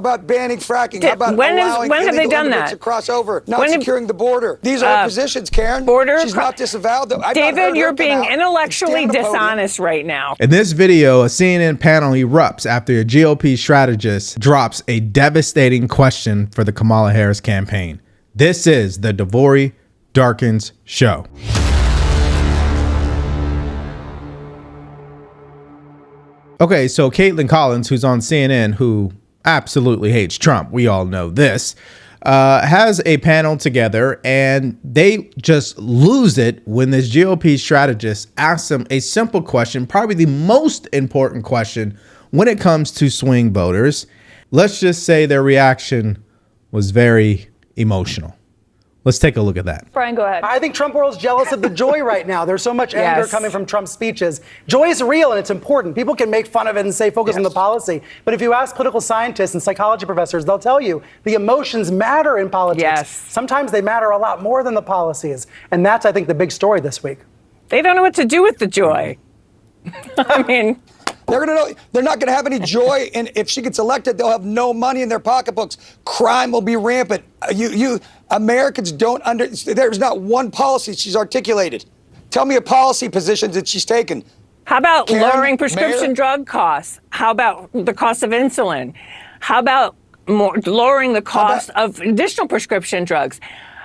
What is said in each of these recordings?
about banning fracking? How about when allowing have they done immigrants that? to cross over? Not securing the border. These are positions, Karen. She's not disavowed. David, you're being intellectually dishonest right now. In this video, a CNN panel erupts after a GOP strategist drops a devastating question for the Kamala Harris campaign. This is the Devori Darkins Show. Okay, so Kaitlan Collins, who's on CNN, who absolutely hates Trump, we all know this, has a panel together, and they just lose it when this GOP strategist asks them a simple question, probably the most important question when it comes to swing voters. Let's just say their reaction was very emotional. Let's take a look at that. Brian, go ahead. I think Trump world's jealous of the joy right now. There's so much anger coming from Trump's speeches. Joy is real and it's important. People can make fun of it and say focus on the policy. But if you ask political scientists and psychology professors, they'll tell you the emotions matter in politics. Yes. Sometimes they matter a lot more than the policies. And that's, I think, the big story this week. They don't know what to do with the joy. I mean... They're not going to have any joy, and if she gets elected, they'll have no money in their pocketbooks. Crime will be rampant. Americans don't there's not one policy she's articulated. Tell me a policy position that she's taken. How about Karen, lowering prescription drug costs? How about the cost of insulin? How about lowering the cost of additional prescription drugs?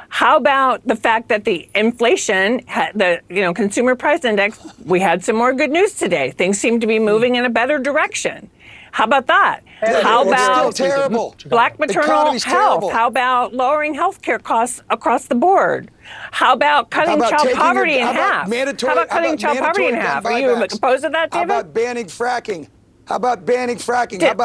How about the fact that the inflation, the consumer price index, we had some more good news today. Things seem to be moving in a better direction. How about that? How about still terrible. Black maternal health? Terrible. How about lowering health care costs across the board? How about cutting child poverty in half? How about cutting child poverty in half? Are you opposed to that, David? How about banning fracking? How about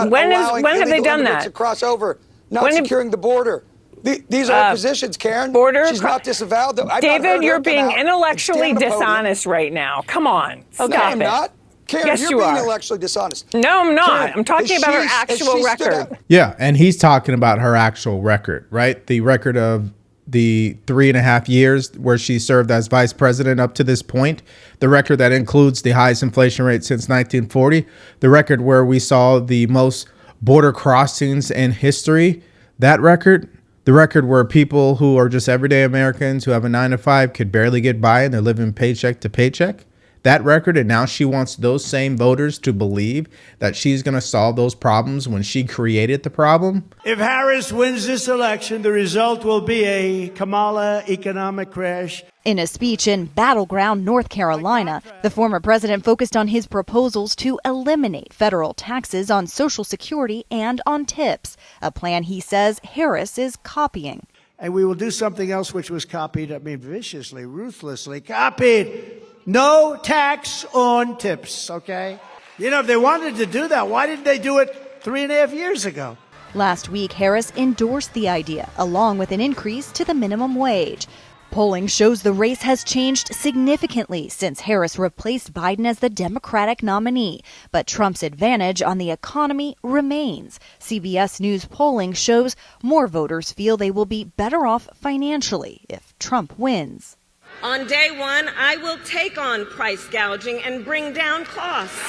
when have they done that? To cross over, not securing the border. These are positions, Karen. She's not disavowed. David, you're being intellectually dishonest right now. Come on. No, I'm not. Karen, yes, you're being intellectually dishonest. No, I'm not. Karen, I'm talking about her actual record. Yeah, and he's talking about her actual record, right? The record of the 3.5 years where she served as vice president up to this point, the record that includes the highest inflation rate since 1940, the record where we saw the most border crossings in history, that record. The record where people who are just everyday Americans who have a 9-to-5 could barely get by and they're living paycheck to paycheck. That record, and now she wants those same voters to believe that she's going to solve those problems when she created the problem. If Harris wins this election, the result will be a Kamala economic crash. In a speech in battleground North Carolina, the former president focused on his proposals to eliminate federal taxes on Social Security and on tips, a plan he says Harris is copying. And we will do something else which was copied, viciously, ruthlessly copied. No tax on tips, okay? If they wanted to do that, why didn't they do it 3.5 years ago? Last week, Harris endorsed the idea, along with an increase to the minimum wage. Polling shows the race has changed significantly since Harris replaced Biden as the Democratic nominee. But Trump's advantage on the economy remains. CBS News polling shows more voters feel they will be better off financially if Trump wins. On day one, I will take on price gouging and bring down costs.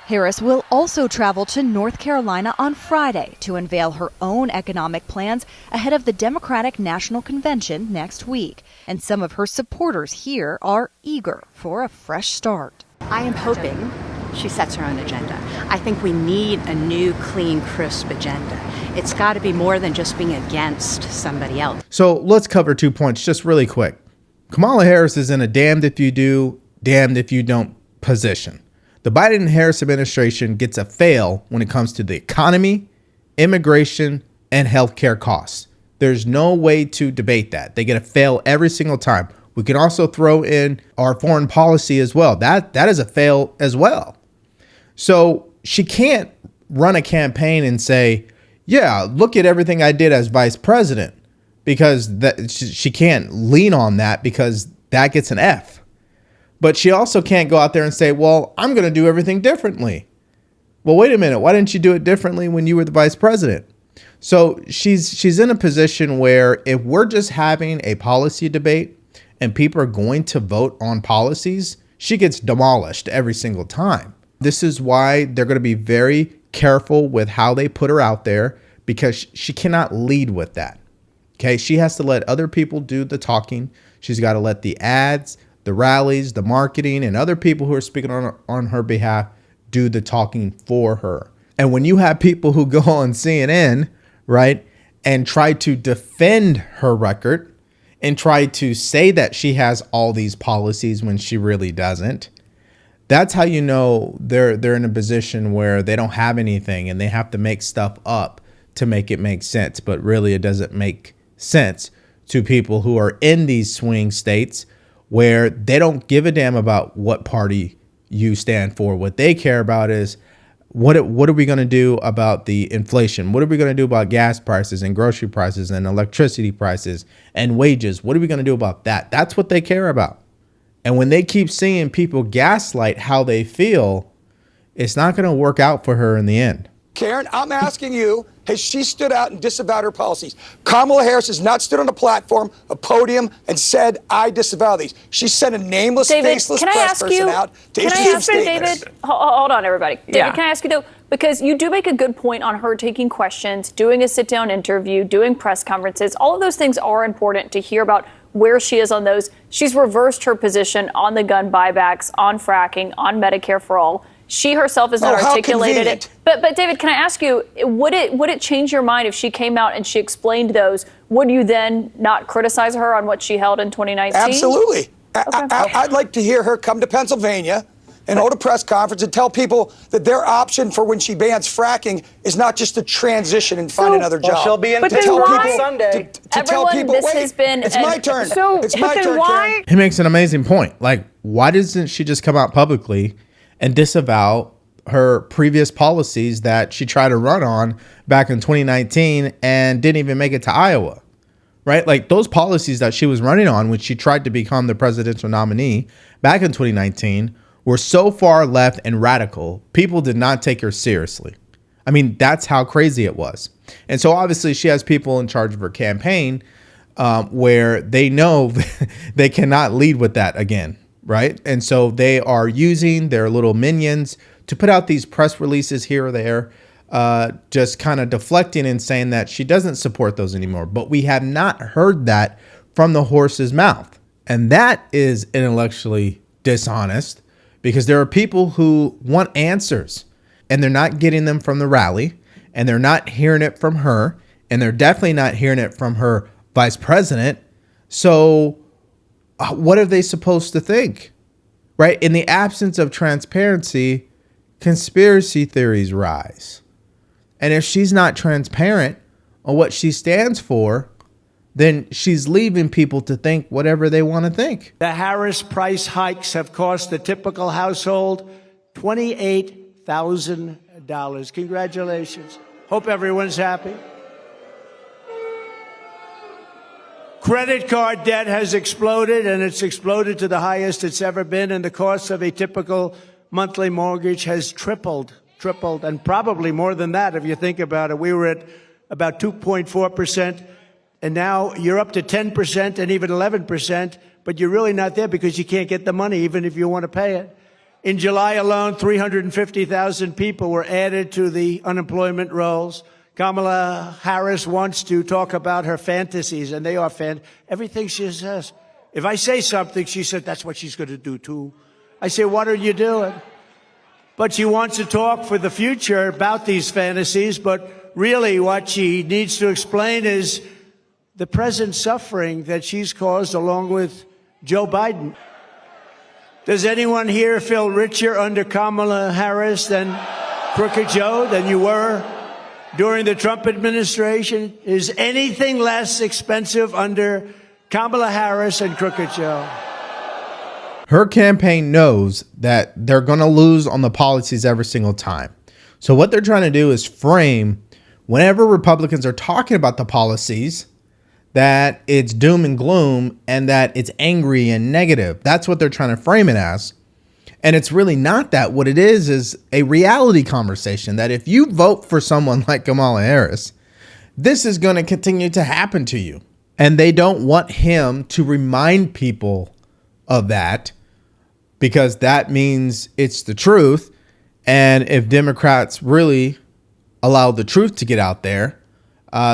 Harris will also travel to North Carolina on Friday to unveil her own economic plans ahead of the Democratic National Convention next week. And some of her supporters here are eager for a fresh start. I am hoping she sets her own agenda. I think we need a new, clean, crisp agenda. It's got to be more than just being against somebody else. So let's cover 2 points just really quick. Kamala Harris is in a damned if you do, damned if you don't position. The Biden-Harris administration gets a fail when it comes to the economy, immigration, and healthcare costs. There's no way to debate that. They get a fail every single time. We can also throw in our foreign policy as well. That is a fail as well. So she can't run a campaign and say, yeah, look at everything I did as vice president. Because she can't lean on that because that gets an F. But she also can't go out there and say, well, I'm going to do everything differently. Well, wait a minute. Why didn't you do it differently when you were the vice president? So she's in a position where if we're just having a policy debate and people are going to vote on policies, she gets demolished every single time. This is why they're going to be very careful with how they put her out there, because she cannot lead with that. Okay, she has to let other people do the talking. She's got to let the ads, the rallies, the marketing, and other people who are speaking on her behalf do the talking for her. And when you have people who go on CNN, right, and try to defend her record and try to say that she has all these policies when she really doesn't, that's how you know they're in a position where they don't have anything and they have to make stuff up to make it make sense. But really, it doesn't make sense to people who are in these swing states where they don't give a damn about what party you stand for. What they care about is what are we going to do about the inflation? What are we going to do about gas prices and grocery prices and electricity prices and wages? What are we going to do about that? That's what they care about. And when they keep seeing people gaslight how they feel, it's not going to work out for her in the end. Karen, I'm asking you, has she stood out and disavowed her policies? Kamala Harris has not stood on a platform, a podium, and said, I disavow these. She sent a nameless, faceless press person out to issue some statements. David, hold on, everybody. David, Yeah. can I ask you, though, because you do make a good point on her taking questions, doing a sit-down interview, doing press conferences. All of those things are important to hear about where she is on those. She's reversed her position on the gun buybacks, on fracking, on Medicare for all. She herself has not articulated it. But David, can I ask you, would it change your mind if she came out and she explained those? Would you then not criticize her on what she held in 2019? Absolutely. Okay. I'd like to hear her come to Pennsylvania and hold a press conference and tell people that their option for when she bans fracking is not just to transition and find another job. She'll be in But then tell why- people Sunday. To tell people, this wait, has been it's an- my turn. So, It's but my then turn, why? Karen. He makes an amazing point. Like, why doesn't she just come out publicly and disavow her previous policies that she tried to run on back in 2019 and didn't even make it to Iowa, right? Like those policies that she was running on when she tried to become the presidential nominee back in 2019 were so far left and radical, people did not take her seriously. I mean, that's how crazy it was. And so obviously she has people in charge of her campaign where they know they cannot lead with that again, right? And so they are using their little minions to put out these press releases here or there, just kind of deflecting and saying that she doesn't support those anymore. But we have not heard that from the horse's mouth. And that is intellectually dishonest because there are people who want answers and they're not getting them from the rally and they're not hearing it from her and they're definitely not hearing it from her vice president. So what are they supposed to think, right? In the absence of transparency, conspiracy theories rise. And if she's not transparent on what she stands for, then she's leaving people to think whatever they want to think. The Harris price hikes have cost the typical household $28,000. Congratulations. Hope everyone's happy. Credit card debt has exploded, and it's exploded to the highest it's ever been, and the cost of a typical monthly mortgage has tripled, and probably more than that if you think about it. We were at about 2.4%, and now you're up to 10% and even 11%, but you're really not there because you can't get the money even if you want to pay it. In July alone, 350,000 people were added to the unemployment rolls. Kamala Harris wants to talk about her fantasies, and they are everything she says. If I say something, she said, that's what she's going to do too. I say, what are you doing? But she wants to talk for the future about these fantasies, but really what she needs to explain is the present suffering that she's caused along with Joe Biden. Does anyone here feel richer under Kamala Harris than Crooked Joe, than you were during the Trump administration? Is anything less expensive under Kamala Harris and Crooked Joe? Her campaign knows that they're going to lose on the policies every single time. So what they're trying to do is frame whenever Republicans are talking about the policies that it's doom and gloom and that it's angry and negative. That's what they're trying to frame it as. And it's really not that. What it is a reality conversation that if you vote for someone like Kamala Harris, this is going to continue to happen to you. And they don't want him to remind people of that because that means it's the truth. And if Democrats really allow the truth to get out there,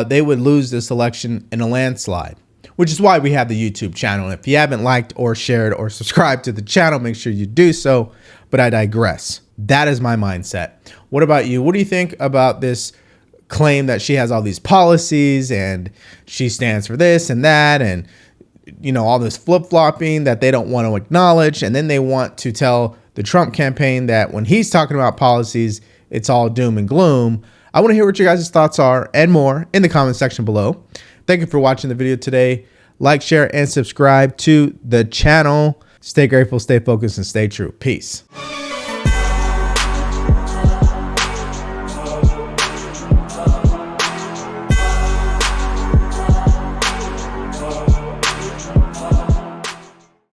they would lose this election in a landslide, which is why we have the YouTube channel. And if you haven't liked or shared or subscribed to the channel, make sure you do so. But I digress. That is my mindset. What about you? What do you think about this claim that she has all these policies and she stands for this and that and, you know, all this flip-flopping that they don't want to acknowledge, and then they want to tell the Trump campaign that when he's talking about policies, it's all doom and gloom? I want to hear what your guys' thoughts are and more in the comment section below. Thank you for watching the video today. Like, share, and subscribe to the channel. Stay grateful, stay focused, and stay true. Peace.